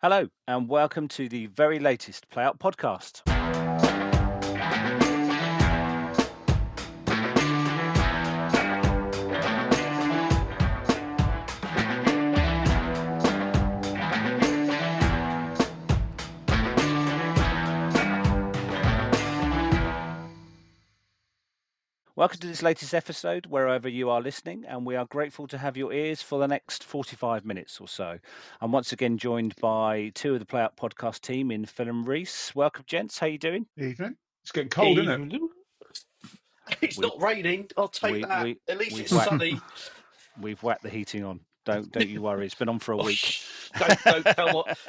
Hello, and welcome to the very latest Play Out podcast. Welcome to this latest episode, wherever you are listening, and we are grateful to have your ears for the next 45 minutes or so. I'm once again joined by two of the Play Out podcast team in Phil and Reese. Welcome, gents. How you doing? Evening. It's getting cold, isn't it? It's not raining. I'll take that. At least it's sunny. We've whacked the heating on. Don't you worry. It's been on for a week.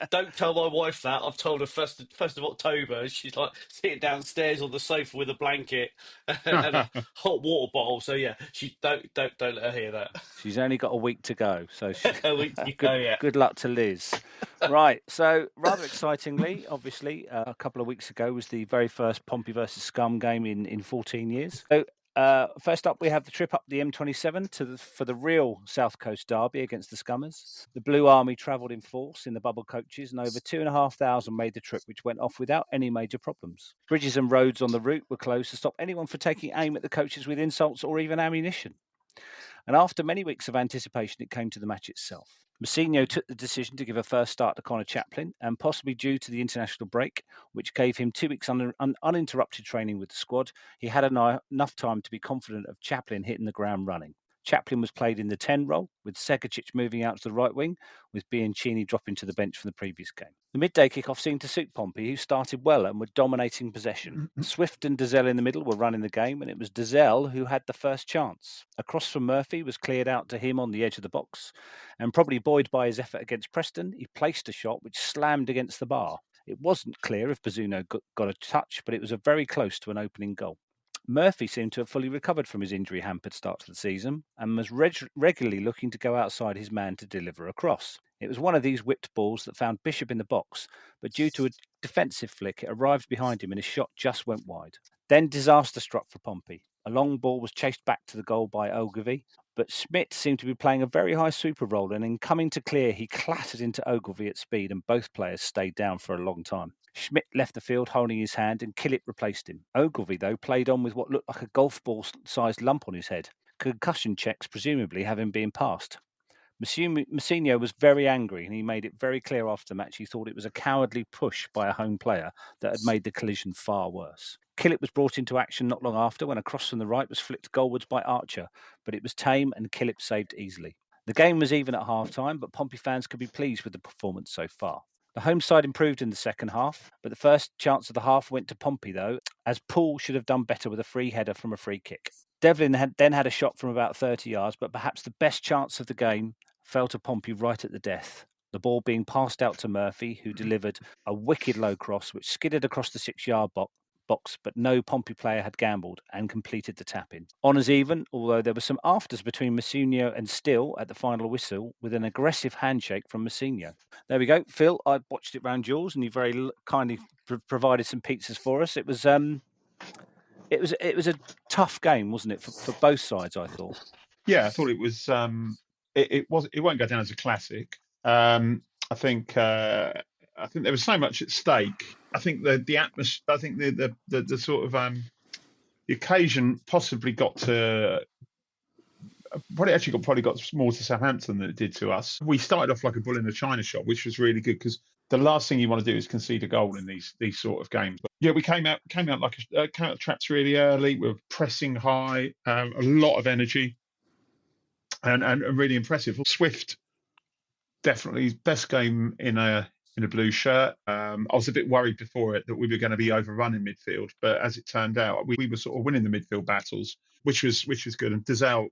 Don't tell my wife that. I've told her first of October. She's like sitting downstairs on the sofa with a blanket and a hot water bottle. So yeah, she don't let her hear that. She's only got a week to go, so Yeah. good luck to Liz. Right, so rather excitingly, obviously, a couple of weeks ago was the very first Pompey versus Scum game in 14 years. So first up, we have the trip up the M27 for the real South Coast derby against the Scummers. The Blue Army travelled in force in the bubble coaches, and over 2,500 made the trip, which went off without any major problems. Bridges and roads on the route were closed to stop anyone from taking aim at the coaches with insults or even ammunition. And after many weeks of anticipation, it came to the match itself. Mousinho took the decision to give a first start to Connor Chaplin, and possibly due to the international break, which gave him 2 weeks uninterrupted training with the squad, he had enough time to be confident of Chaplin hitting the ground running. Chaplin was played in the 10 role, with Segacic moving out to the right wing, with Bianchini dropping to the bench from the previous game. The midday kickoff seemed to suit Pompey, who started well and were dominating possession. Swift and Dazelle in the middle were running the game, and it was Dazelle who had the first chance. A cross from Murphy was cleared out to him on the edge of the box, and probably buoyed by his effort against Preston, he placed a shot which slammed against the bar. It wasn't clear if Bazzuno got a touch, but it was very close to an opening goal. Murphy seemed to have fully recovered from his injury-hampered start to the season and was regularly looking to go outside his man to deliver a cross. It was one of these whipped balls that found Bishop in the box, but due to a defensive flick, it arrived behind him and his shot just went wide. Then disaster struck for Pompey. A long ball was chased back to the goal by Ogilvie, but Schmidt seemed to be playing a very high super role, and in coming to clear, he clattered into Ogilvie at speed, and both players stayed down for a long time. Schmidt left the field holding his hand, and Killip replaced him. Ogilvie, though, played on with what looked like a golf ball-sized lump on his head, concussion checks presumably having been passed. Mousinho was very angry, and he made it very clear after the match he thought it was a cowardly push by a home player that had made the collision far worse. Killip was brought into action not long after when a cross from the right was flicked goalwards by Archer, but it was tame and Killip saved easily. The game was even at half-time, but Pompey fans could be pleased with the performance so far. The home side improved in the second half, but the first chance of the half went to Pompey, though, as Poole should have done better with a free header from a free kick. Devlin had a shot from about 30 yards, but perhaps the best chance of the game fell to Pompey right at the death. The ball being passed out to Murphy, who delivered a wicked low cross which skidded across the 6-yard box, but no Pompey player had gambled and completed the tap-in. Honours even, although there were some afters between Mousinho and Still at the final whistle, with an aggressive handshake from Mousinho. There we go. Phil, I watched it round yours, and you very kindly provided some pizzas for us. It was a tough game, wasn't it, for both sides, I thought. Yeah, I thought it was. It won't go down as a classic. I think there was so much at stake. I think the atmosphere. I think the sort of the occasion possibly got to. Probably got more to Southampton than it did to us. We started off like a bull in a china shop, which was really good because the last thing you want to do is concede a goal in these sort of games. But yeah, we came out like came out traps really early. We were pressing high, a lot of energy, and really impressive. Swift, definitely his best game in a blue shirt. I was a bit worried before it that we were going to be overrun in midfield, but as it turned out, we were sort of winning the midfield battles, which was good. And Dazelle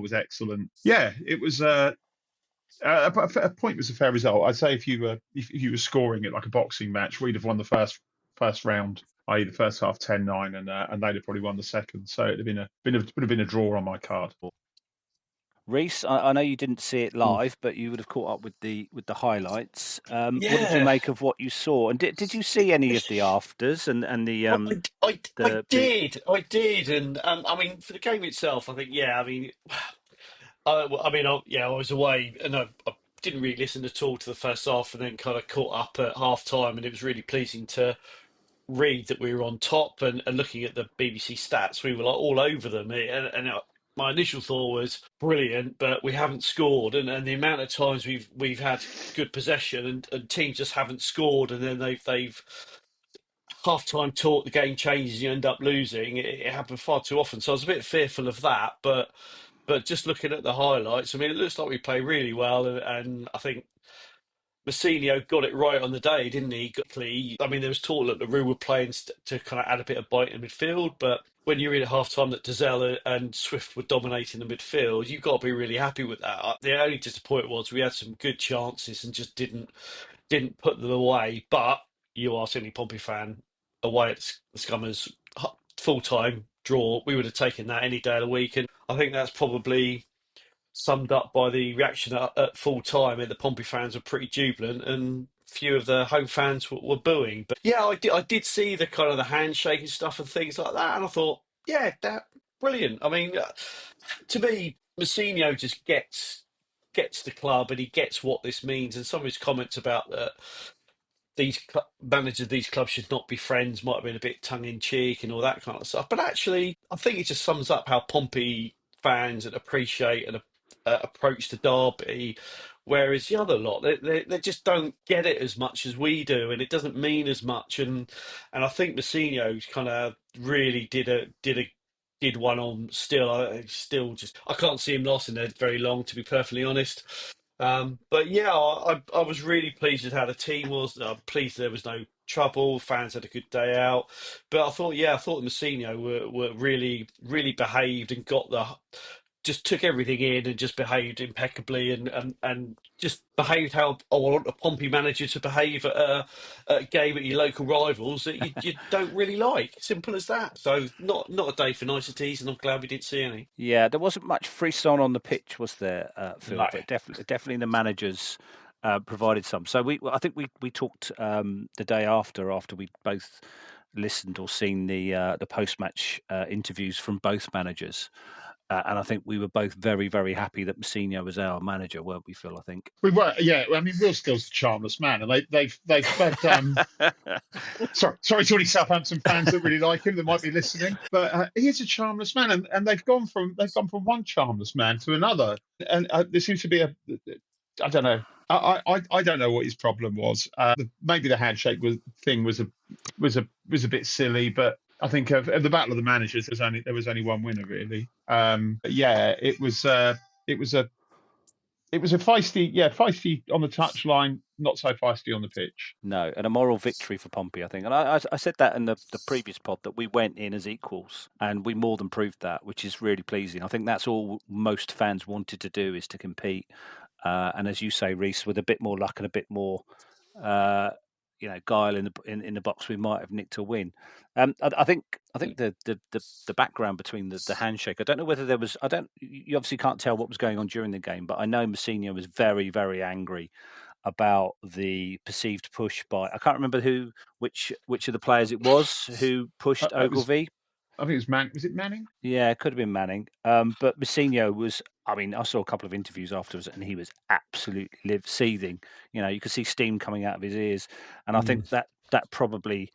was excellent. Yeah, it was a point was a fair result. I'd say if you were scoring it like a boxing match, we'd have won the first round, i.e. the first half 10-9, and they'd have probably won the second. So it'd have been a draw on my card. Reese, I know you didn't see it live, but you would have caught up with the highlights. What did you make of what you saw? And did you see any of the afters and the? I did, and I mean, for the game itself, I think, I was away, and didn't really listen at all to the first half, and then kind of caught up at half time, and it was really pleasing to read that we were on top. And looking at the BBC stats, we were like all over them. My initial thought was brilliant, but we haven't scored, and the amount of times we've had good possession, and teams just haven't scored, and then they've half time talk, the game changes, you end up losing. It happened far too often, so I was a bit fearful of that. But just looking at the highlights, I mean, it looks like we play really well, and I think Mousinho got it right on the day, didn't he? I mean, there was talk that the Rue were playing to kind of add a bit of bite in midfield, but when you're in at half time that Dazelle and Swift were dominating the midfield, you've got to be really happy with that. The only disappointment was we had some good chances and just didn't put them away. But you ask any Pompey fan away at the Scummers, full time draw, we would have taken that any day of the week, and I think that's probably summed up by the reaction at full time. And the Pompey fans were pretty jubilant, and few of the home fans were booing. But yeah, I did see the kind of the handshake and stuff and things like that, and I thought, yeah, that brilliant. I mean, to me, Mousinho just gets the club, and he gets what this means. And some of his comments about managers of these clubs should not be friends might have been a bit tongue in cheek and all that kind of stuff. But actually, I think it just sums up how Pompey fans and appreciate and approach the derby. Whereas the other lot, they just don't get it as much as we do, and it doesn't mean as much. And I think Mousinho kind of really did one on Still. Still just I can't see him lasting there very long, to be perfectly honest. But yeah, I was really pleased with how the team was. I'm pleased there was no trouble. Fans had a good day out. But I thought the Mousinho were really behaved and just took everything in and just behaved impeccably and just behaved how I want a Pompey manager to behave at a game at your local rivals that you don't really like. Simple as that. So not a day for niceties, and I'm glad we didn't see any. Yeah, there wasn't much frisson on the pitch, was there, Phil? No. But definitely the managers provided some. So I think we talked the day after we both listened or seen the post-match interviews from both managers. And I think we were both very, very happy that Mousinho was our manager, weren't we, Phil? I think We were, yeah. I mean, Will Still's a charmless man, and they've sorry to any Southampton fans that really like him that might be listening, but he is a charmless man, and they've gone from one charmless man to another, and there seems to be I don't know. I don't know what his problem was. Maybe the handshake thing was a bit silly, but I think of the battle of the managers, there was only one winner really. But yeah, it was a feisty on the touchline, not so feisty on the pitch. no, and a moral victory for Pompey, I think. And I said that in the previous pod that we went in as equals, and we more than proved that, which is really pleasing. I think that's all most fans wanted to do, is to compete. And as you say, Reese, with a bit more luck and a bit more, guile in the box, we might have nicked a win. I think the background between the handshake. I don't know whether there was. You obviously can't tell what was going on during the game, but I know Mousinho was very, very angry about the perceived push by. I can't remember which of the players it was who pushed Ogilvy. I think it was Manning. Was it Manning? Yeah, it could have been Manning. But Mousinho was. I mean, I saw a couple of interviews afterwards, and he was absolutely seething. You could see steam coming out of his ears, and I think that's probably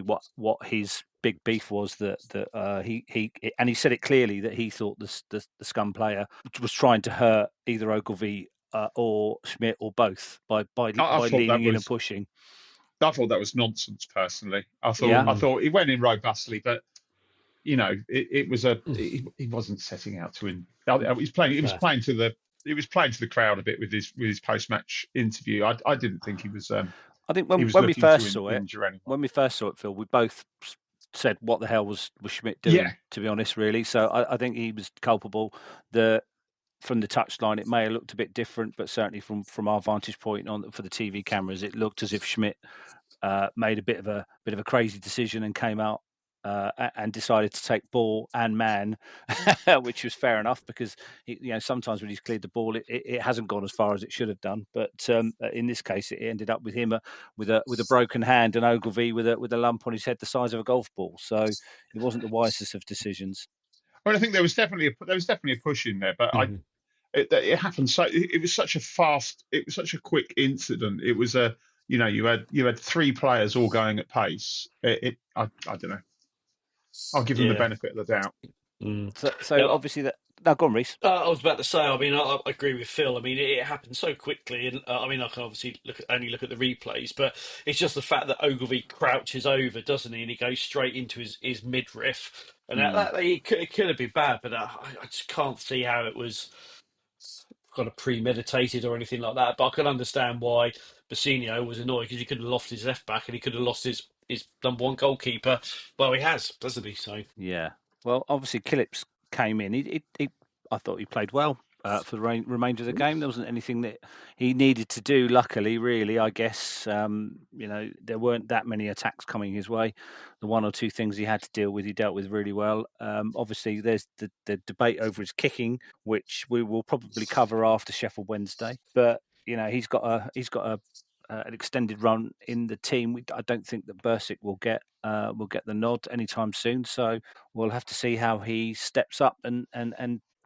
what his big beef was. That he said it clearly that he thought the Scum player was trying to hurt either Ogilvy or Schmidt or both by leaning in and pushing. I thought that was nonsense. Personally, I thought he went in robustly, but it was he wasn't setting out to win. He was playing to the crowd a bit with his post match interview. I didn't think he was. I think when we first saw it, Phil, we both said, "What the hell was Schmidt doing?" Yeah. To be honest, really. So I think he was culpable. From the touchline, it may have looked a bit different, but certainly from our vantage point for the TV cameras, it looked as if Schmidt made a bit of a crazy decision and came out and decided to take ball and man, which was fair enough because sometimes when he's cleared the ball, it hasn't gone as far as it should have done. But in this case, it ended up with him with a broken hand and Ogilvy with a lump on his head the size of a golf ball. So it wasn't the wisest of decisions. Well, I think there was definitely a push in there, but it happened. So it was such a quick incident. It was you had three players all going at pace. I don't know. I'll give them the Yeah. benefit of the doubt. So obviously that. No, go on, Reece. I was about to say. I mean, I agree with Phil. I mean, it happened so quickly, and I mean, I can obviously only look at the replays, but it's just the fact that Ogilvy crouches over, doesn't he, and he goes straight into his midriff, and it could have been bad, but I just can't see how it was kind of premeditated or anything like that. But I can understand why Bassino was annoyed, because he could have lost his left back and he could have lost his number one goalkeeper. Well, he has, doesn't he? So Yeah. Well, obviously, Killips came in. I thought he played well for the remainder of the game. There wasn't anything that he needed to do. Luckily, really, I guess there weren't that many attacks coming his way. The one or two things he had to deal with, he dealt with really well. Obviously, there's the debate over his kicking, which we will probably cover after Sheffield Wednesday. But he's got an extended run in the team. I don't think that Bursic will get the nod anytime soon. So we'll have to see how he steps up and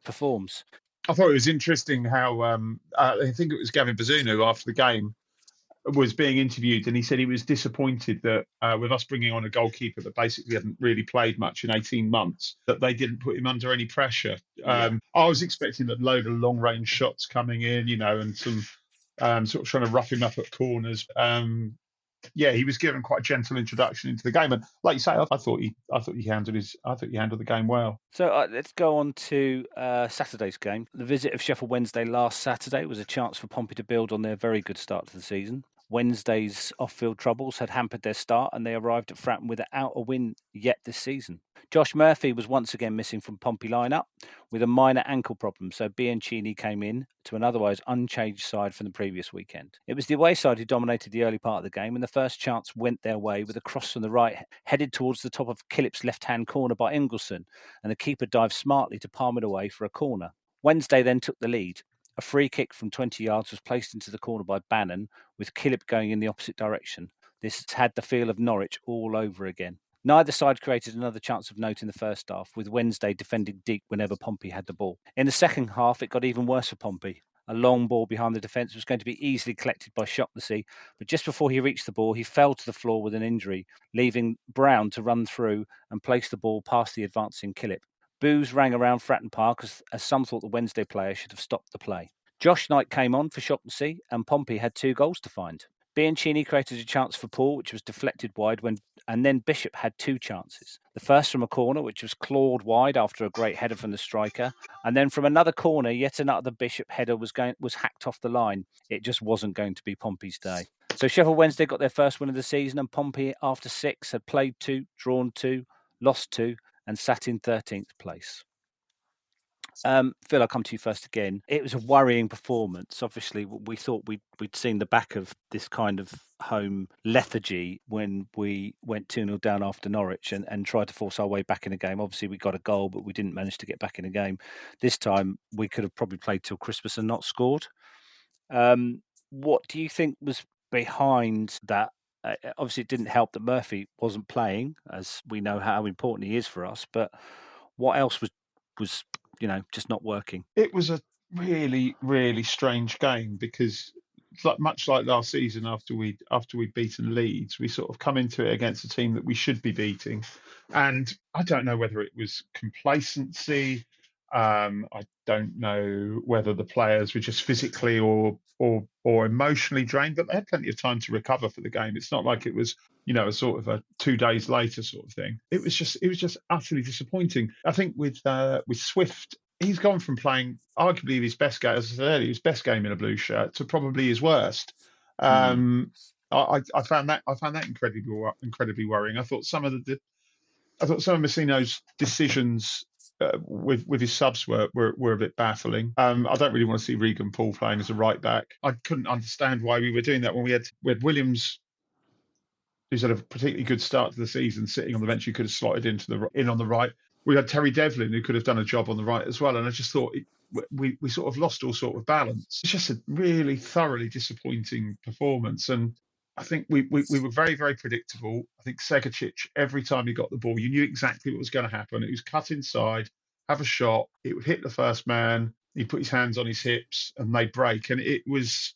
performs. I thought it was interesting how I think it was Gavin Bazunu after the game was being interviewed, and he said he was disappointed that with us bringing on a goalkeeper that basically hadn't really played much in 18 months, that they didn't put him under any pressure. I was expecting a load of long range shots coming in, and some sort of trying to rough him up at corners. He was given quite a gentle introduction into the game, and like you say, I thought he handled the game well. So let's go on to Saturday's game. The visit of Sheffield Wednesday last Saturday was a chance for Pompey to build on their very good start to the season. Wednesday's off-field troubles had hampered their start, and they arrived at Fratton without a win yet this season. Josh Murphy was once again missing from Pompey lineup with a minor ankle problem, so Bianchini came in to an otherwise unchanged side from the previous weekend. It was the away side who dominated the early part of the game, and the first chance went their way with a cross from the right, headed towards the top of Killips' left-hand corner by Ingleson, and the keeper dived smartly to palm it away for a corner. Wednesday then took the lead. A free kick from 20 yards was placed into the corner by Bannon, with Killip going in the opposite direction. This had the feel of Norwich all over again. Neither side created another chance of note in the first half, with Wednesday defending deep whenever Pompey had the ball. In the second half, it got even worse for Pompey. A long ball behind the defence was going to be easily collected by Shocknessy, but just before he reached the ball, he fell to the floor with an injury, leaving Brown to run through and place the ball past the advancing Killip. Boos rang around Fratton Park as some thought the Wednesday player should have stopped the play. Josh Knight came on for Shocknessy, and Pompey had 2 goals to find. Bianchini created a chance for Paul, which was deflected wide, and then Bishop had 2 chances. The first from a corner, which was clawed wide after a great header from the striker, and then from another corner, yet another Bishop header was hacked off the line. It just wasn't going to be Pompey's day. So Sheffield Wednesday got their first win of the season, and Pompey, after 6, had played 2, drawn 2, lost 2, and sat in 13th place. Phil, I'll come to you first again. It was a worrying performance. Obviously, we thought we'd seen the back of this kind of home lethargy when we went 2-0 down after Norwich and tried to force our way back in the game. Obviously, we got a goal, but we didn't manage to get back in the game. This time, we could have probably played till Christmas and not scored. What do you think was behind that? Obviously, it didn't help that Murphy wasn't playing, as we know how important he is for us. But what else was just not working? It was a really, really strange game because, much like last season, after we'd beaten Leeds, we sort of come into it against a team that we should be beating, and I don't know whether it was complacency. I don't know whether the players were just physically or emotionally drained, but they had plenty of time to recover for the game. It's not like it was, a sort of a 2 days later sort of thing. It was just utterly disappointing. I think with Swift, he's gone from playing arguably his best game, as I said earlier, his best game in a blue shirt, to probably his worst. I found that incredibly worrying. I thought some of Messino's decisions with his subs were a bit baffling. I don't really want to see Regan Paul playing as a right back. I couldn't understand why we were doing that when we had Williams, who's had a particularly good start to the season, sitting on the bench, who could have slotted in on the right. We had Terry Devlin, who could have done a job on the right as well. And I just thought we sort of lost all sort of balance. It's just a really thoroughly disappointing performance. And I think we were very, very predictable. I think Segacic, every time he got the ball, you knew exactly what was going to happen. It was cut inside, have a shot, it would hit the first man. he put his hands on his hips and made break, and it was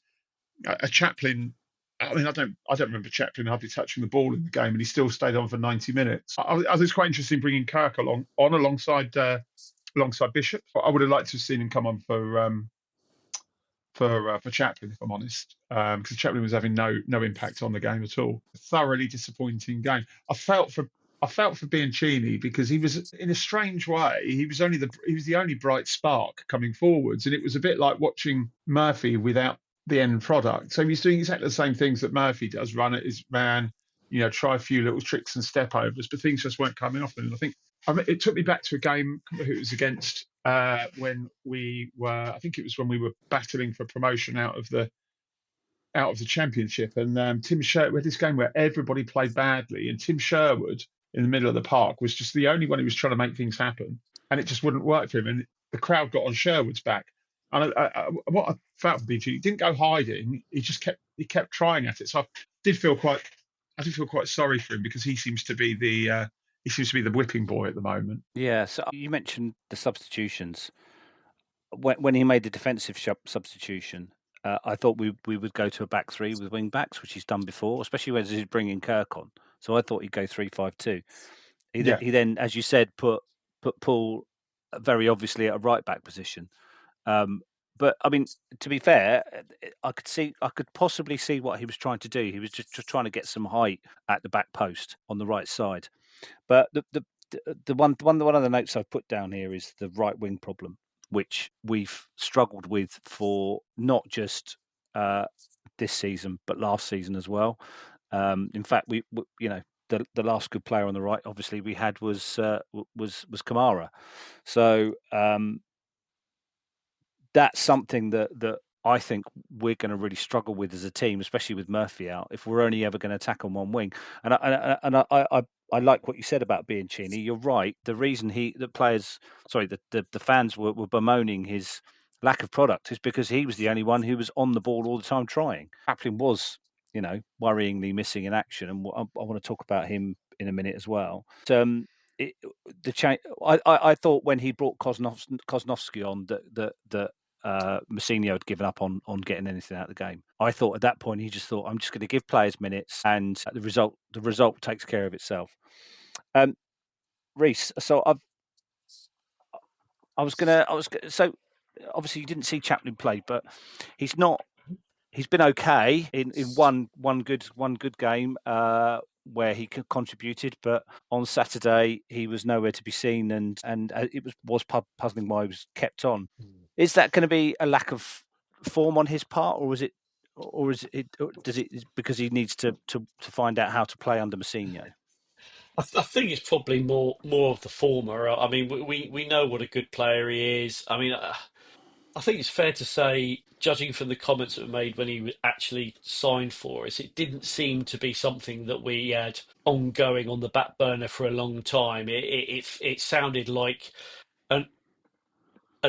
a Chaplin. I mean, I don't remember Chaplin hardly touching the ball in the game, and he still stayed on for 90 minutes. I think it's quite interesting bringing Kirk alongside Bishop. I would have liked to have seen him come on for Chaplin, if I'm honest, because Chaplin was having no impact on the game at all. A thoroughly disappointing game. I felt for Bianchini because he was, in a strange way, he was the only bright spark coming forwards, and it was a bit like watching Murphy without the end product. So he's doing exactly the same things that Murphy does: run at his man, try a few little tricks and step overs, but things just weren't coming off. And I think it took me back to a game it was against when we were, I think it was when we were battling for promotion out of the championship, and Tim Sherwood, we had this game where everybody played badly, and Tim Sherwood in the middle of the park was just the only one who was trying to make things happen, and it just wouldn't work for him, and the crowd got on Sherwood's back. And what I felt for BG, he didn't go hiding; he just kept trying at it. So I did feel quite sorry for him, because he seems to be the whipping boy at the moment. Yeah. So you mentioned the substitutions. When he made the defensive substitution, I thought we would go to a back three with wing backs, which he's done before, especially when he's bringing Kirk on. So I thought he'd go 3-5-2. He then, as you said, put Paul very obviously at a right back position. But I mean, to be fair, I could possibly see what he was trying to do. He was just trying to get some height at the back post on the right side. But one of the notes I've put down here is the right wing problem, which we've struggled with for not just this season but last season as well. In fact, we the last good player on the right, obviously, we had was Kamara. So that's something that I think we're going to really struggle with as a team, especially with Murphy out, if we're only ever going to attack on one wing. And I like what you said about Bianchini. You're right. The reason the fans were bemoaning his lack of product is because he was the only one who was on the ball all the time trying. Chaplin was, worryingly missing in action, and I want to talk about him in a minute as well. I thought when he brought Kosnovsky on that Mousinho had given up on getting anything out of the game. I thought at that point he just thought, I'm just going to give players minutes, and the result takes care of itself. Reece, so so obviously you didn't see Chaplin play, but he's been okay in one good game where he contributed, but on Saturday he was nowhere to be seen, and it was puzzling why he was kept on. Is that going to be a lack of form on his part, or is it because he needs to find out how to play under Mousinho? I think it's probably more of the former. I mean, we know what a good player he is. I mean, I think it's fair to say, judging from the comments that were made when he was actually signed for us, it didn't seem to be something that we had ongoing on the back burner for a long time. It sounded like an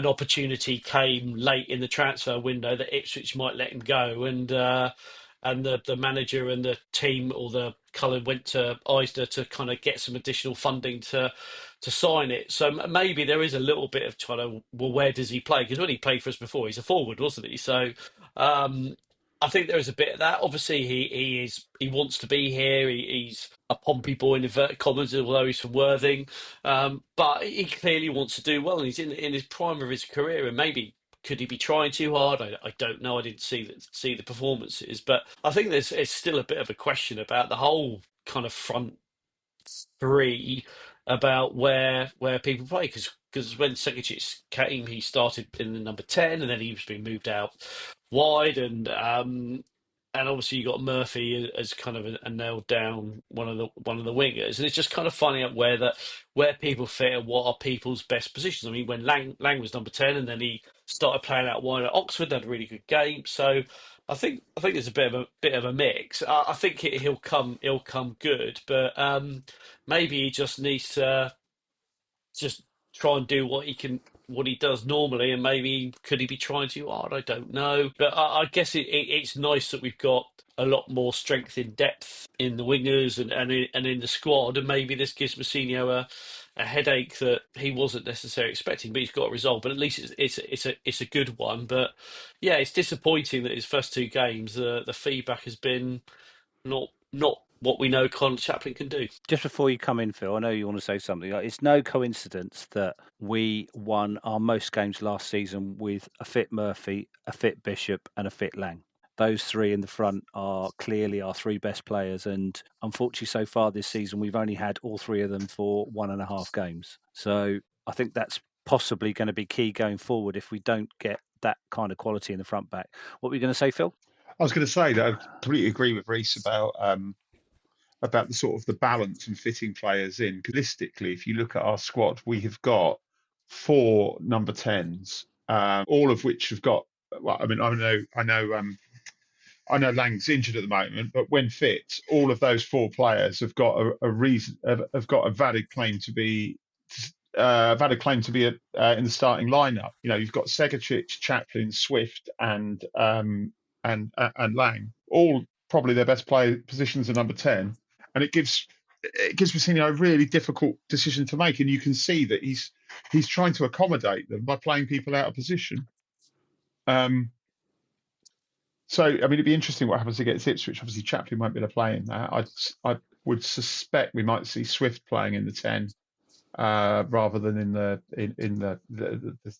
opportunity came late in the transfer window that Ipswich might let him go, and the manager and the team, or the Cullen, went to Eisner to kind of get some additional funding to sign it. So maybe there is a little bit of trying to, well, where does he play? Because when he played for us before, he's a forward, wasn't he? So I think there is a bit of that. Obviously, he wants to be here. He's a Pompey boy in inverted commas, although he's from Worthing. But he clearly wants to do well, and he's in his prime of his career. And maybe could he be trying too hard? I don't know. I didn't see the performances, but I think it's still a bit of a question about the whole kind of front three, about where people play, because when Sekic came, he started in the number 10, and then he was being moved out wide, and obviously you got Murphy as kind of a nailed down one of the wingers, and it's just kind of finding out where people fit and what are people's best positions. I mean, when Lang was number 10, and then he started playing out wide at Oxford, had a really good game. So I think there's a bit of a mix. I think he'll come good, but maybe he just needs to just try and do what he does normally, and maybe could he be trying too hard? I don't know, but I guess it's nice that we've got a lot more strength in depth in the wingers and in the squad, and maybe this gives Mousinho headache that he wasn't necessarily expecting, but he's got a result. But at least it's a good one. But yeah, it's disappointing that his first two games, the feedback has been not what we know Con Chaplin can do. Just before you come in, Phil, I know you want to say something. It's no coincidence that we won our most games last season with a fit Murphy, a fit Bishop, and a fit Lang. Those three in the front are clearly our three best players, and unfortunately, so far this season, we've only had all three of them for 1.5 games. So I think that's possibly going to be key going forward if we don't get that kind of quality in the front back. What were you going to say, Phil? I was going to say that I completely agree with Reese about the sort of the balance and fitting players in. Realistically, if you look at our squad, we have got 4 number 10s, all of which have got. Well, I mean, I know Lang's injured at the moment, but when fit, all of those 4 players have got a reason, have got a valid claim to be. In the starting lineup. You know, you've got Segacic, Chaplin, Swift, and Lang, all probably their best player positions are number 10, and it gives Mousinho a really difficult decision to make, and you can see that he's trying to accommodate them by playing people out of position. So, I mean, it'd be interesting what happens against Ipswich. Obviously, Chaplin won't be able to play in that. I would suspect we might see Swift playing in the 10 rather than in the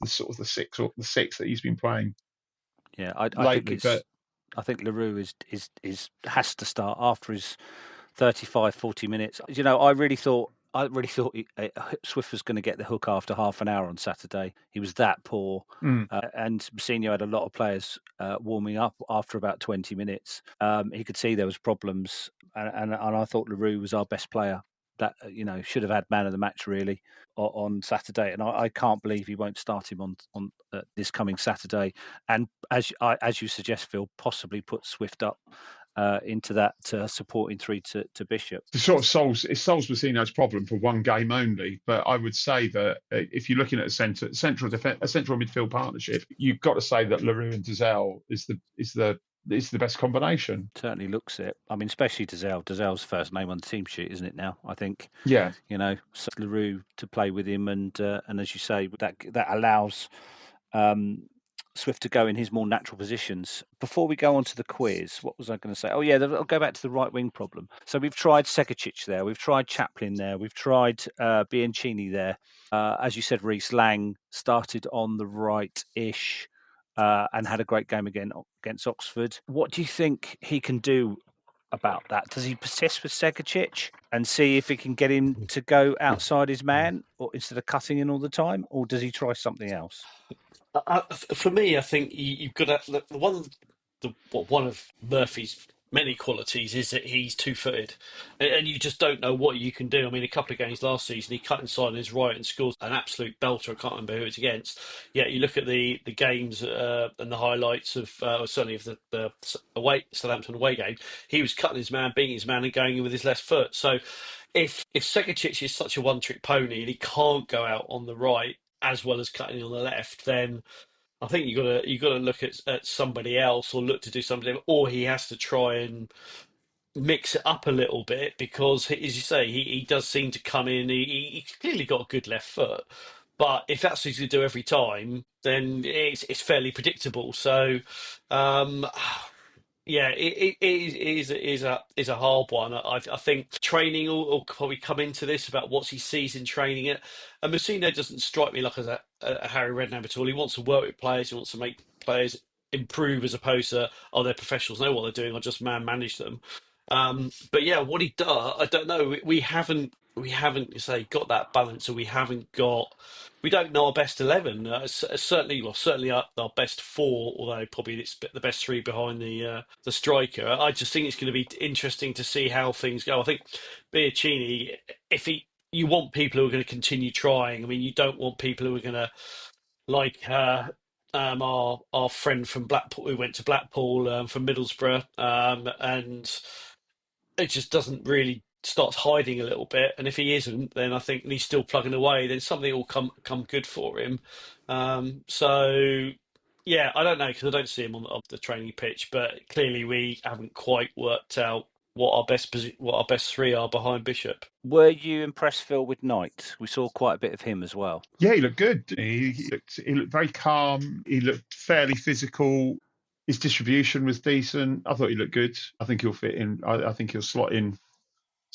sort of the 6 or the 6 that he's been playing. Yeah, I lately, I think Leroux has to start after his 35-40 minutes. You know, I really thought Swift was going to get the hook after half an hour on Saturday. He was that poor. And Mousinho had a lot of players warming up after about 20 minutes. He could see there was problems, and I thought Leroux was our best player. That, you know, should have had man of the match really on Saturday, and I can't believe he won't start him on this coming Saturday. And as you suggest, Phil, possibly put Swift up into that supporting 3 to Bishop. It sort of solves Mousinho's problem for one game only. But I would say that if you're looking at a central midfield partnership, you've got to say that Leroux and Dazelle is the best combination. Certainly looks it. I mean, especially Dazelle. Dazzelle's first name on the team sheet, isn't it now? I think. Yeah. You know, so Leroux to play with him, and as you say, that allows Swift to go in his more natural positions. Before we go on to the quiz, what was I going to say? Oh yeah, I'll go back to the right wing problem. So we've tried Segacic there, we've tried Chaplin there, we've tried Bianchini there. As you said, Reese, Lang started on the right-ish. And had a great game again against Oxford. What do you think he can do about that? Does he persist with Segacic and see if he can get him to go outside his man, or instead of cutting in all the time, or does he try something else? For me, I think you've got one of Murphy's many qualities is that he's two-footed, and you just don't know what you can do. I mean, a couple of games last season, he cut inside on his right and scores an absolute belter. I can't remember who it's against. Yeah, you look at the games and the highlights of certainly of the Southampton away game. He was cutting his man, beating his man, and going in with his left foot. So, if Segacic is such a one-trick pony and he can't go out on the right as well as cutting on the left, then I think you got to look at somebody else or look to do something, or he has to try and mix it up a little bit because, as you say, he does seem to come in. He's clearly got a good left foot, but if that's what he's going to do every time, then it's fairly predictable. So, yeah, it is a hard one. I think training will probably come into this about what he sees in training it. And Mousinho doesn't strike me like as a Harry Redknapp at all. He wants to work with players. He wants to make players improve as opposed to, oh, they're professionals, know what they're doing. I'll just manage them. But yeah, what he does, I don't know. We haven't say got that balance, or we don't know our best 11. Certainly our best 4, although probably it's the best 3 behind the striker. I just think it's going to be interesting to see how things go. I think Bianchini, you want people who are going to continue trying. I mean, you don't want people who are going to like our friend from Blackpool who went to Blackpool from Middlesbrough, and it just doesn't really starts hiding a little bit. And if he isn't, then I think he's still plugging away. Then something will come good for him. So yeah, I don't know because I don't see him on the training pitch, but clearly we haven't quite worked out what our best three are behind Bishop. Were you impressed, Phil, with Knight? We saw quite a bit of him as well. Yeah, he looked good. He looked very calm. He looked fairly physical. His distribution was decent. I thought he looked good. I think he'll fit in. I think he'll slot in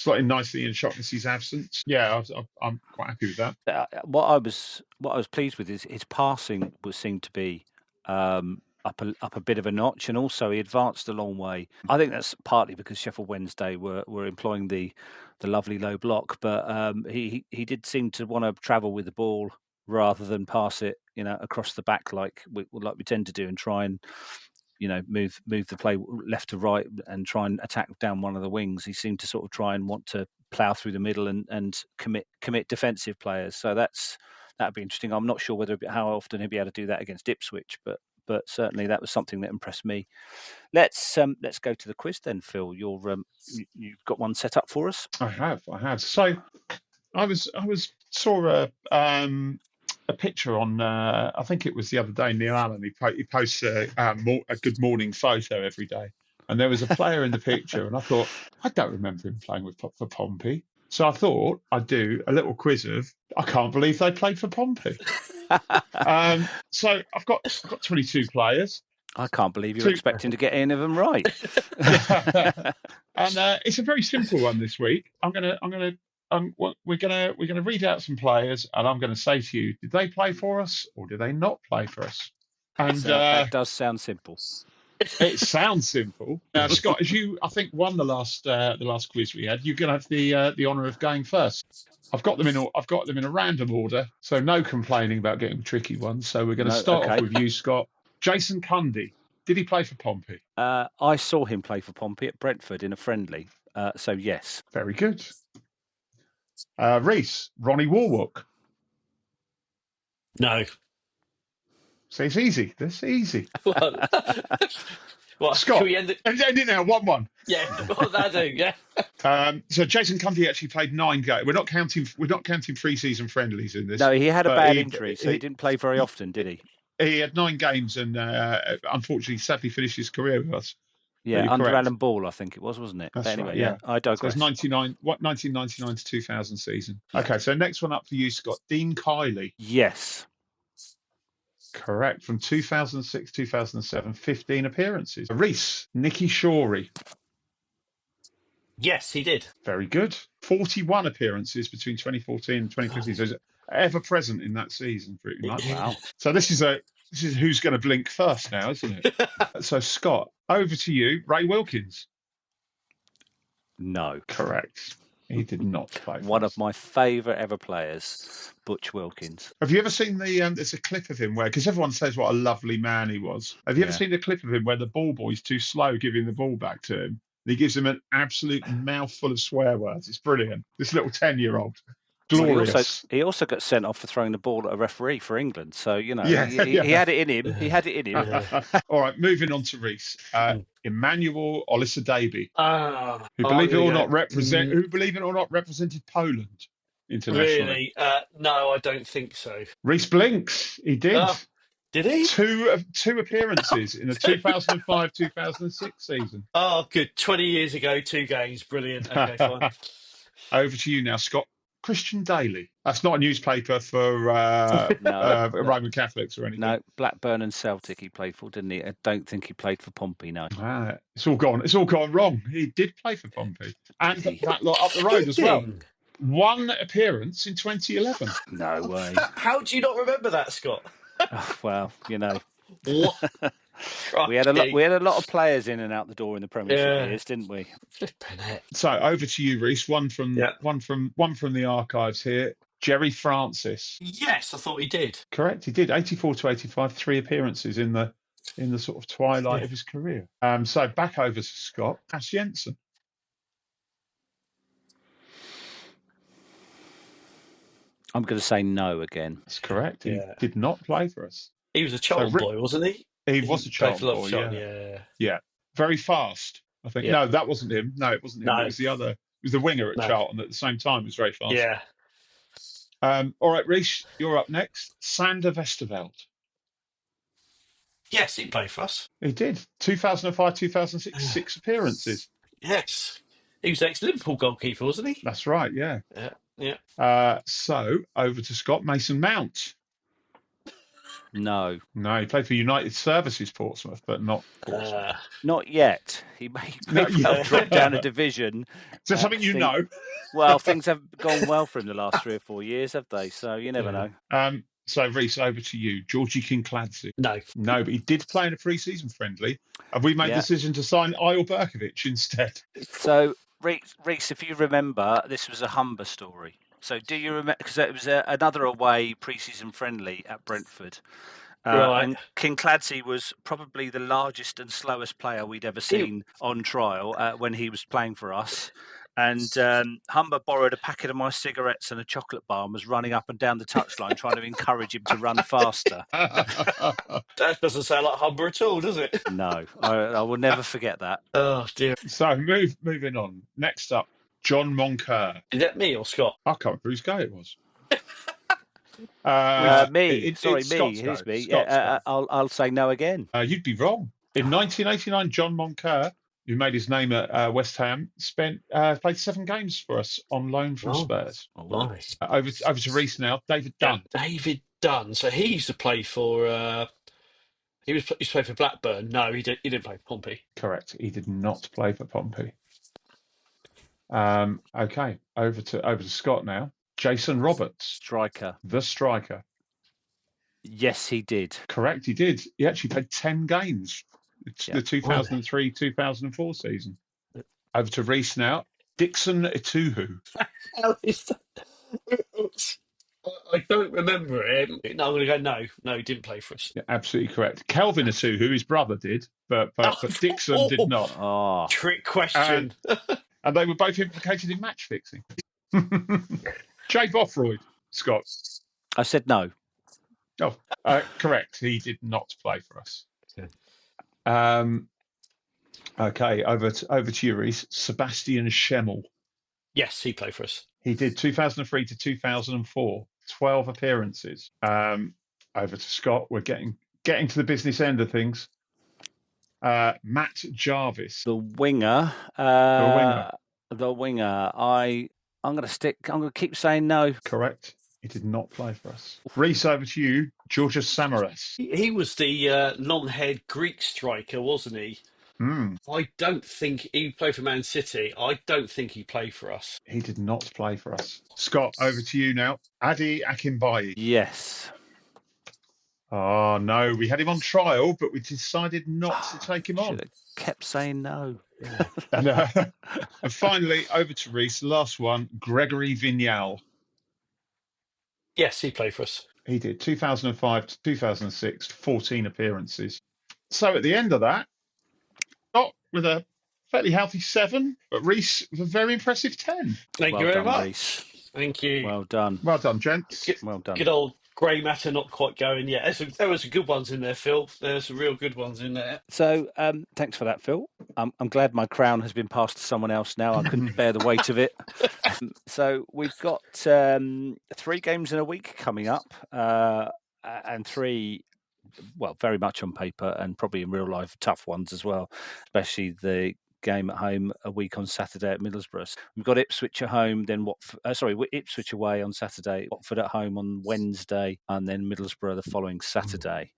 nicely in Shaughnessey's absence. Yeah, I'm quite happy with that. What I was pleased with is his passing seemed to be up a bit of a notch, and also he advanced a long way. I think that's partly because Sheffield Wednesday were employing the lovely low block, but he did seem to want to travel with the ball rather than pass it, across the back like we tend to do, and try and move the play left to right and try and attack down one of the wings. He seemed to sort of try and want to plough through the middle and commit defensive players. So that'd be interesting. I'm not sure how often he'll be able to do that against Ipswich, but certainly that was something that impressed me. Let's go to the quiz then, Phil. You've got one set up for us. I have. So I saw a picture on I think it was the other day. Neil Allen, he posts a good morning photo every day, and there was a player in the picture, and I thought, I don't remember him playing for Pompey. So I thought I'd do a little quiz of, I can't believe they played for Pompey. So I've got 22 players. I can't believe you're expecting to get any of them right. And it's a very simple one this week. We're gonna read out some players, and I'm going to say to you, did they play for us or did they not play for us? And that does sound simple. It sounds simple. Scott, as you, I think, won the last quiz we had, you're going to have the honour of going first. I've got them in a random order, so no complaining about getting tricky ones. So we're going to start off with you, Scott. Jason Cundy. Did he play for Pompey? I saw him play for Pompey at Brentford in a friendly. So yes. Very good. Reese, Ronnie Warwook. No. So it's easy. That's easy. Well, Scott, can we end it now? 1-1. Yeah, well, that'll do. Yeah. So Jason Cundy actually played 9 games. We're not counting pre-season friendlies in this. No, he had a bad injury, so he didn't play very often, did he? He had 9 games, and unfortunately, sadly, finished his career with us. Yeah, under correct. Alan Ball, I think it was, wasn't it? That's but anyway, right, yeah. I digress. So it's 1999 to 2000 season. Okay, so next one up for you, Scott. Dean Kiley. Yes. Correct. From 2006, 2007, 15 appearances. Reese, Nicky Shorey. Yes, he did. Very good. 41 appearances between 2014 and 2015. So he's ever present in that season, pretty much. Wow. So this is who's going to blink first now, isn't it? So Scott, over to you. Ray Wilkins. No. Correct. He did not play. One of my favourite ever players, Butch Wilkins. Have you ever seen there's a clip of him where, because everyone says what a lovely man he was. Have you ever seen the clip of him where the ball boy's too slow giving the ball back to him? And he gives him an absolute mouthful of swear words. It's brilliant. This little 10-year-old. Glorious. Well, he also got sent off for throwing the ball at a referee for England. So, he had it in him. He had it in him. All right, moving on to Reese. Emmanuel Olisa-Davy, who believe it or not represented Poland internationally. Really? No, I don't think so. Reese blinks. He did. Did he? Two appearances in the 2005-2006 season. Oh, good. 20 years ago, 2 games. Brilliant. Okay, fine. Over to you now, Scott. Christian Daly. That's not a newspaper for Roman Catholics or anything. No, Blackburn and Celtic he played for, didn't he? I don't think he played for Pompey, no. It's all gone wrong. He did play for Pompey. And that lot up the road as well. 1 appearance in 2011. No way. How do you not remember that, Scott? Well, What? We had a lot of players in and out the door in the Premiership years, didn't we? Flipping it. So over to you, Reese. One from the archives here. Jerry Francis. Yes, I thought he did. Correct, he did. 84 to 85, 3 appearances in the sort of twilight of his career. So back over to Scott. Ash Jensen. I'm going to say no again. That's correct. He did not play for us. He was a child boy, wasn't he? He was a child boy. Yeah. Very fast, I think. Yeah. No, that wasn't him. No, it wasn't him. No. It was the other. It was the winger at Charlton at the same time. It was very fast. Yeah. All right, Reece, you're up next. Sander Westerveld. Yes, he played for us. He did. 2005, 2006, 6 appearances. Yes. He was ex-Liverpool goalkeeper, wasn't he? That's right, yeah. Yeah. So over to Scott. Mason Mount. No, No, he played for United Services Portsmouth, but not Portsmouth. not yet. He may Not well yet. drop down a division. Is that something you know? Well, things have gone well for him the last 3 or 4 years, have they? So you never know. So, Reese, over to you. Georgie Kincladsey. No. No, but he did play in a pre-season friendly. Have we made the decision to sign Eyal Berkovic instead? So, Reese, if you remember, this was a Humber story. So do you remember? Because it was another away pre-season friendly at Brentford. Right. And Kincladsey was probably the largest and slowest player we'd ever seen on trial when he was playing for us. And Humber borrowed a packet of my cigarettes and a chocolate bar and was running up and down the touchline trying to encourage him to run faster. That doesn't sound like Humber at all, does it? No, I will never forget that. Oh, dear. So moving on. Next up, John Moncur. Is that me or Scott? I can't remember whose go it was. Me. Sorry, it's me. Scott's Who's go. me? Scott's go. I'll say no again. You'd be wrong. In 1989, John Moncur, who made his name at West Ham, played 7 games for us on loan from Spurs. Oh, nice. Over to Reese now. David Dunn. David Dunn. So he used to play for. He used to play for Blackburn. No, he didn't play for Pompey. Correct. He did not play for Pompey. Okay. Over to Scott now. Jason Roberts. Striker. The striker. Yes, he did. Correct. He did. He actually played 10 games. It's the 2003-2004 season. Over to Reese now. Dixon Ituhu. How is that? I don't remember him. No, I'm going to go no. He didn't play for us. Yeah, absolutely correct. Kelvin Ituhu, his brother, did, but Dixon did not. Oh, trick question. And they were both implicated in match fixing. Jay Bothroyd, Scott. I said no. Oh, correct. He did not play for us. Okay, over to you, Reese. Sebastian Schemmel. Yes, he played for us. He did 2003 to 2004, 12 appearances. Over to Scott. We're getting to the business end of things. Matt Jarvis. The winger. The winger. I'm going to keep saying no. Correct. He did not play for us. Reese, over to you. Georgios Samaras. He was the long-haired Greek striker, wasn't he? I don't think he played for Man City. I don't think he played for us. He did not play for us. Scott, over to you now. Adi Akinbaye. Yes. Oh, no. We had him on trial, but we decided not to take him on. Should have kept saying no. And finally, over to Reese. Last one, Gregory Vignal. Yes, he played for us. He did 2005 to 2006, 14 appearances. So at the end of that, Scott with a fairly healthy 7, but Reese with a very impressive 10. Thank you very much. Reece. Thank you. Well done. Well done, gents. Well done. Good old grey matter not quite going yet. There was some good ones in there, Phil. There's some real good ones in there. So thanks for that, Phil. I'm glad my crown has been passed to someone else now. I couldn't bear the weight of it. So we've got 3 games in a week coming up, and 3, well, very much on paper and probably in real life, tough ones as well, especially the game at home a week on Saturday at Middlesbrough. We've got Ipswich at home, then Ipswich away on Saturday, Watford at home on Wednesday, and then Middlesbrough the following Saturday.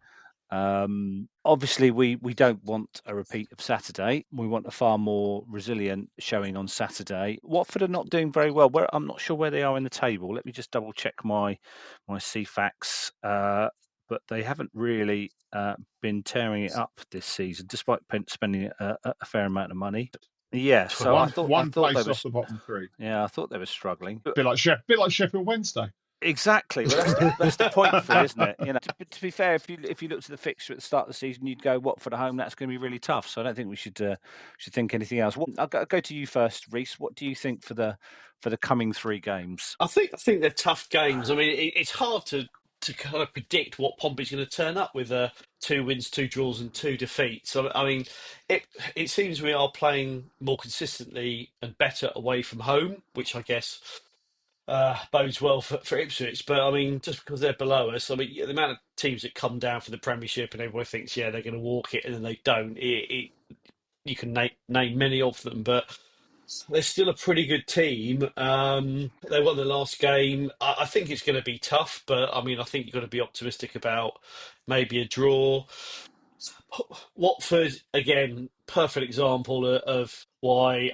Obviously, we don't want a repeat of Saturday. We want a far more resilient showing on Saturday. Watford are not doing very well. I'm not sure where they are in the table. Let me just double check my CFAX. But they haven't really been tearing it up this season, despite spending a fair amount of money. Yeah, so I thought place they were, off the bottom 3. Yeah, I thought they were struggling. Bit like Sheffield Wednesday. Exactly. Well, that's the point for it, isn't it? You know, to be fair, if you looked at the fixture at the start of the season, you'd go Watford at home. That's going to be really tough. So I don't think we should think anything else. I'll go to you first, Reese. What do you think for the coming 3 games? I think they're tough games. I mean, it's hard to kind of predict what Pompey's going to turn up with 2 wins, 2 draws, and 2 defeats. So, I mean, it seems we are playing more consistently and better away from home, which I guess bodes well for Ipswich. But I mean, just because they're below us, I mean, the amount of teams that come down for the Premiership and everyone thinks, they're going to walk it, and then they don't. You can name many of them, but They're still a pretty good team. They won the last game. I think it's going to be tough, but I mean, I think you've got to be optimistic about maybe a draw. Watford, again, perfect example of why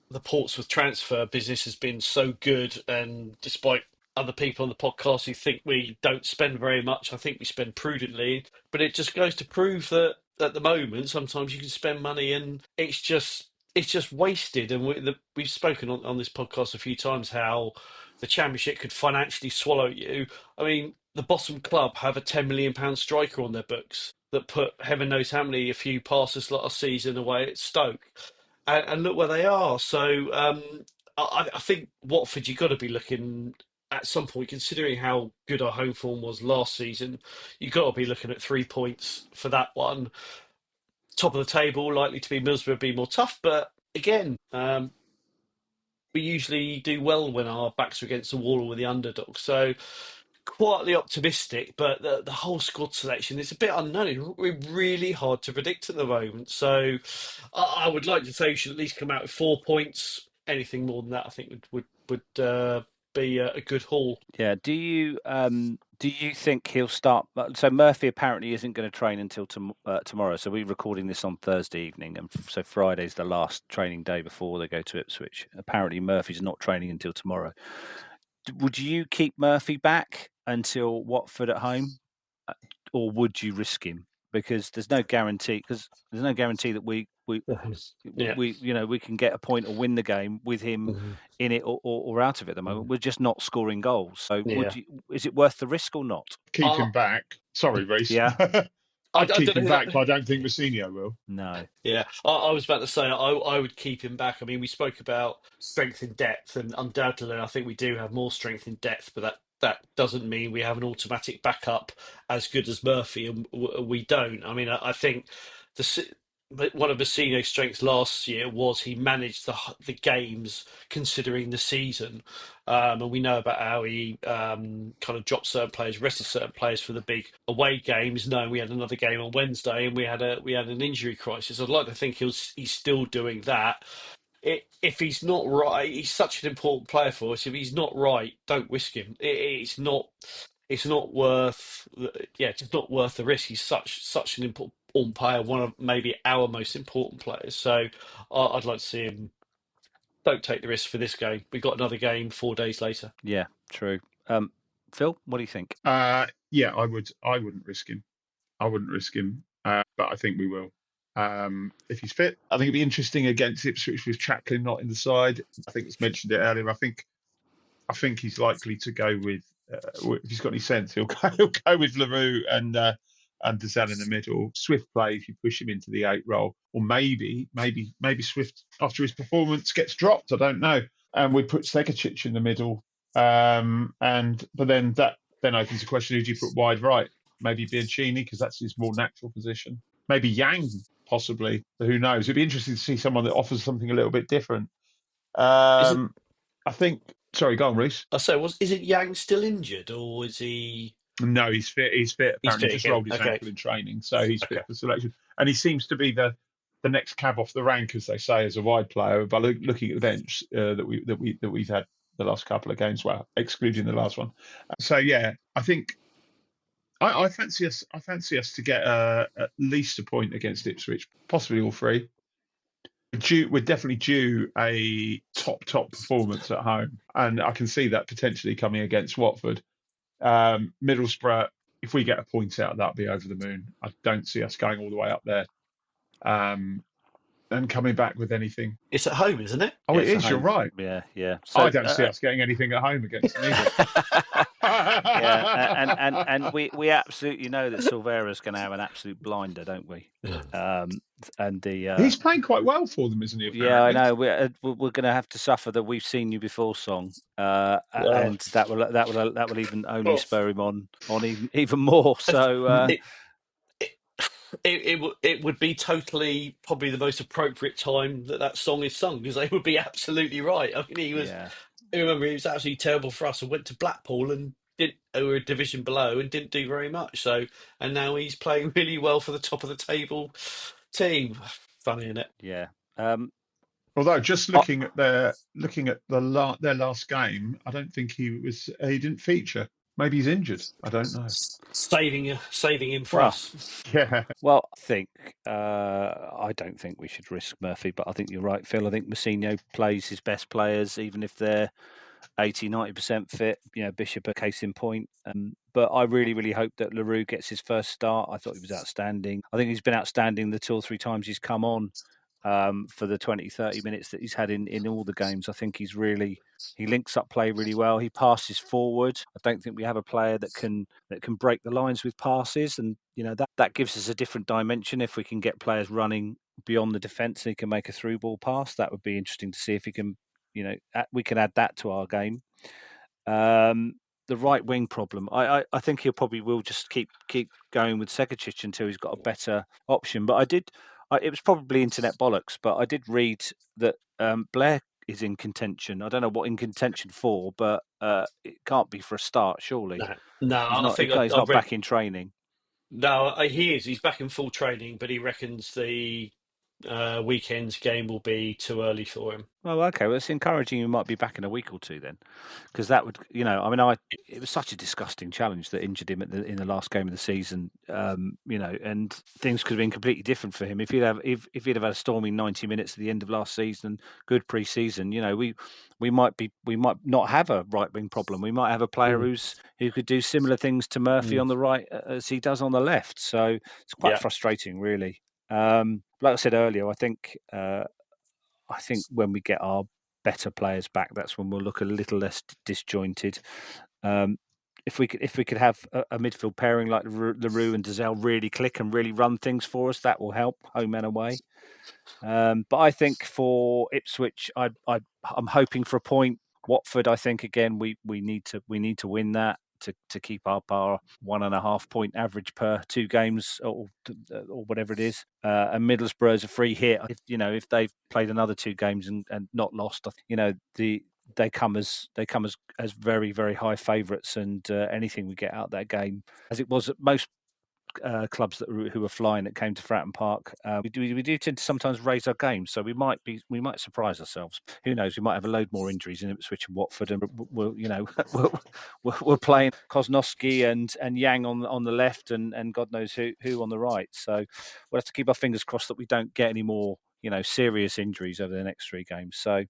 the Portsmouth transfer business has been so good, and despite other people on the podcast who think we don't spend very much, I think we spend prudently. But it just goes to prove that at the moment, sometimes you can spend money and it's just wasted. And we've spoken on this podcast a few times how the Championship could financially swallow you. I mean, the bottom club have a £10 million striker on their books that put heaven knows how many a few passes last season away at Stoke, and look where they are. So I think Watford, you've got to be looking at some point, considering how good our home form was last season. You've got to be looking at 3 points for that one. Top of the table, likely to be Middlesbrough, be more tough, but again, we usually do well when our backs are against the wall or with the underdog. So quietly optimistic, but the whole squad selection is a bit unknown. It's really hard to predict at the moment. So I would like to say we should at least come out with 4 points. Anything more than that, I think would be a good haul. Yeah. Do you think he'll start? So Murphy apparently isn't going to train until tomorrow. So we're recording this on Thursday evening, and so Friday's the last training day before they go to Ipswich. Apparently Murphy's not training until tomorrow. Would you keep Murphy back until Watford at home, or would you risk him? Because there's no guarantee. That we Yeah. we can get a point or win the game with him in it or out of it at the moment. We're just not scoring goals. So Yeah. is it worth the risk or not? Keep him back. Sorry, Reece. Yeah. I I'd keep don't him know back, but I don't think Mousinho will. No. Yeah, I was about to say I would keep him back. I mean, we spoke about strength in depth, and undoubtedly, I think we do have more strength in depth, but that doesn't mean we have an automatic backup as good as Murphy, and we don't. I mean, I think one of Mousinho's strengths last year was he managed the games considering the season, and we know about how he kind of dropped certain players, rested certain players for the big away games. No, we had another game on Wednesday, and we had an injury crisis. I'd like to think he's still doing that. If he's not right, he's such an important player for us. If he's not right, don't whisk him. It's not. It's not worth. Yeah, it's not worth the risk. He's such an important player, one of maybe our most important players. So I'd like to see him. Don't take the risk for this game. We've got another game 4 days later. Yeah, true. Phil, what do you think? Yeah, I wouldn't risk him. But I think we will. If he's fit, I think it'd be interesting against Ipswich with Chaplin not in the side. I think it's mentioned it earlier. I think he's likely to go with. If he's got any sense, he'll go with LaRue and Dazelle in the middle. Swift play if you push him into the 8 role, or maybe Swift after his performance gets dropped. I don't know, and we put Stegacic in the middle. But then that opens the question: who do you put wide right? Maybe Bianchini, because that's his more natural position. Maybe Yang, possibly. But who knows? It'd be interesting to see someone that offers something a little bit different. I think. Sorry, go on, Reece. I say, is it Yang still injured, or is he? No, he's fit. He's fit. Apparently, fit just again. rolled his ankle in training, so he's fit for selection. And he seems to be the next cab off the rank, as they say, as a wide player. By looking at the bench that we've had the last couple of games, well, excluding the last one. So yeah, I think I fancy us. I fancy us to get at least a point against Ipswich, possibly all 3. We're definitely due a top performance at home, and I can see that potentially coming against Watford. Middlesbrough, if we get a point out, that'd be over the moon. I don't see us going all the way up there, and coming back with anything. It's at home, isn't it? Oh, it is. You're right. Yeah. So, I don't see us getting anything at home against them either. Yeah, and we absolutely know that Silvera's going to have an absolute blinder, don't we? He's playing quite well for them, isn't he? Apparently? Yeah, I know. We're going to have to suffer the "We've seen you before" song, and that will even only spur him on even more. So. It would be totally probably the most appropriate time that song is sung, because they would be absolutely right. I mean, he was. Yeah. I remember he was absolutely terrible for us and went to Blackpool and were a division below and didn't do very much. So, and now he's playing really well for the top of the table team. Funny, isn't it? Yeah. Although just looking at their their last game, I don't think he didn't feature. Maybe he's injured. I don't know. Saving him for Well, us. Yeah, Well, I don't think we should risk Murphy, but I think you're right, Phil. I think Mousinho plays his best players, even if they're 80-90% fit. Bishop a case in point. But I really, really hope that LaRue gets his first start. I thought he was outstanding. I think he's been outstanding the 2 or 3 times he's come on for the 20, 30 minutes that he's had in all the games. I think he links up play really well. He passes forward. I don't think we have a player that can break the lines with passes, and that gives us a different dimension. If we can get players running beyond the defence and he can make a through ball pass, that would be interesting to see if he can. We can add that to our game. The right wing problem. I think he'll probably will just keep going with Segacic until he's got a better option. But it was probably internet bollocks, but I did read that Blair is in contention. I don't know what in contention for, but it can't be for a start, surely. No, He's I not. think He's I've not read. back in training. No, he is. He's back in full training, but he reckons the weekend's game will be too early for him. Oh, okay. Well, it's encouraging. You might be back in a week or two then, because that would, it was such a disgusting challenge that injured him in the last game of the season. And things could have been completely different for him if he'd have had a storming 90 minutes at the end of last season, good pre-season. We might not have a right wing problem. We might have a player who could do similar things to Murphy on the right as he does on the left. So it's quite frustrating, really. Like I said earlier, I think when we get our better players back, that's when we'll look a little less disjointed. If we could have a midfield pairing like LaRue and Dazelle really click and really run things for us, that will help home and away. But I think for Ipswich, I'm hoping for a point. Watford, I think again we need to win that to keep up our 1.5 point average per 2 games or whatever it is. And Middlesbrough is a free hit. If they've played another 2 games and not lost, they come as very, very high favourites, and anything we get out of that game, as it was at most clubs who were flying that came to Fratton Park, we do tend to sometimes raise our game, so we might surprise ourselves. Who knows? We might have a load more injuries in Ipswich and Watford, and we're playing Kosnowski and Yang on the left, and God knows who on the right. So we'll have to keep our fingers crossed that we don't get any more serious injuries over the next 3 games. So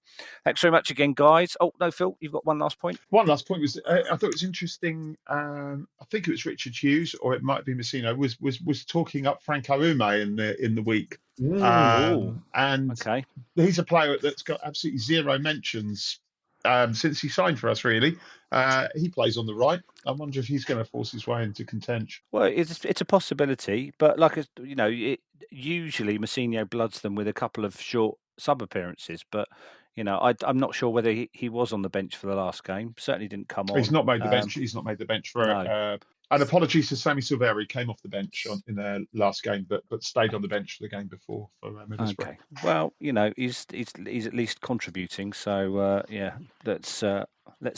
thanks very much again, guys. Oh no, Phil, you've got one last point. One last point was I thought it was interesting. I think it was Richard Hughes, or it might be Messina, was talking up Franco Ume in the week, and Okay. he's a player that's got absolutely 0 mentions since he signed for us. Really, he plays on the right. I wonder if he's going to force his way into contention. Well, it's a possibility, but usually Mousinho bloods them with a couple of short sub appearances. But I'm not sure whether he was on the bench for the last game. Certainly didn't come on. He's not made the bench. He's not made the bench for. No. And apologies to Sammy Silvera. He came off the bench in their last game, but stayed on the bench for the game before for Middlesbrough. Okay. Well, he's at least contributing. So let's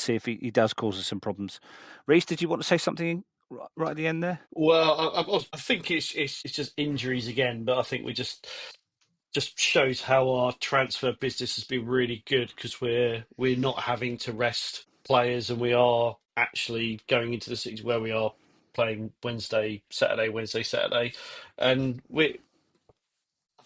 see if he does cause us some problems. Reece, did you want to say something right at the end there? Well, I think it's just injuries again, but I think we just shows how our transfer business has been really good, because we're not having to rest players, and we are actually going into the season where we are playing Wednesday, Saturday, and I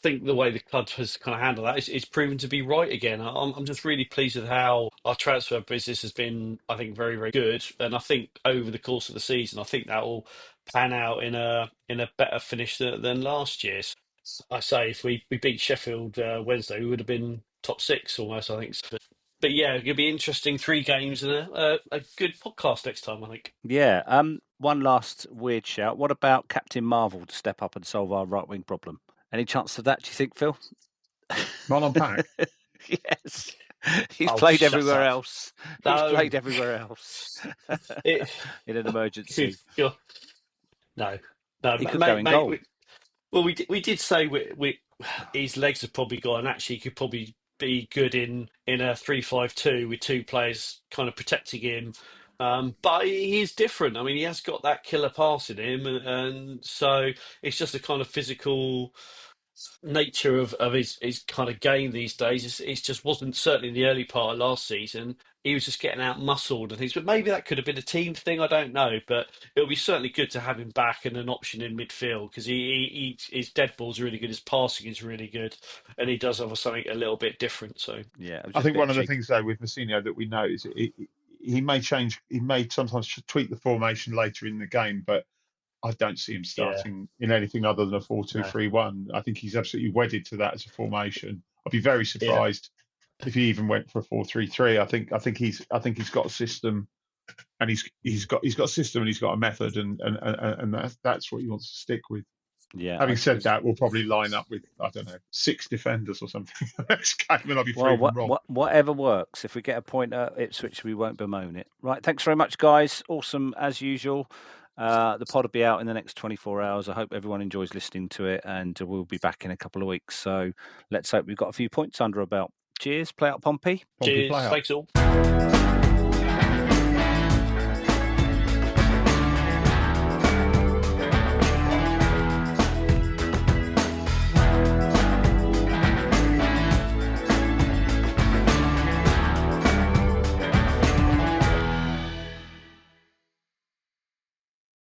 think the way the club has kind of handled that is proven to be right again. I'm just really pleased with how our transfer business has been, I think, very, very good. And I think over the course of the season, I think that will pan out in a better finish than last year's. I say if we beat Sheffield Wednesday, we would have been top 6 almost, I think. But yeah, it'll be interesting. 3 games and a good podcast next time, I think. Yeah. One last weird shout. What about Captain Marvel to step up and solve our right wing problem? Any chance of that, do you think, Phil? Marlon Pack. Yes. He's played everywhere else. He's played everywhere else. In an emergency. No. He could go in goal. Well, we did say his legs have probably gone, and actually he could probably be good in a 3-5-2 with 2 players kind of protecting him. But he is different. I mean, he has got that killer pass in him, and so it's just a kind of physical nature of his kind of game these days. It just wasn't, certainly in the early part of last season. He was just getting out muscled and things, but maybe that could have been a team thing. I don't know, but it'll be certainly good to have him back and an option in midfield because his dead ball's really good, his passing is really good, and he does offer something a little bit different. So yeah, I think one of the things though with Mousinho that we know is he may change, he may sometimes tweak the formation later in the game, but I don't see him starting in anything other than a 4-2-3-1. I think he's absolutely wedded to that as a formation. I'd be very surprised if he even went for a 4-3-3. I think he's got a system, and he's got a system, and he's got a method, and that's what he wants to stick with. Yeah. Having said that, we'll probably line up with, I don't know, 6 defenders or something next game, and I'll be proven wrong. Whatever works. If we get a point at Ipswich, we won't bemoan it. Right. Thanks very much, guys. Awesome as usual. The pod will be out in the next 24 hours. I hope everyone enjoys listening to it, and we'll be back in a couple of weeks. So let's hope we've got a few points under our belt. Cheers. Play out, Pompey. Cheers. Play out. Thanks all.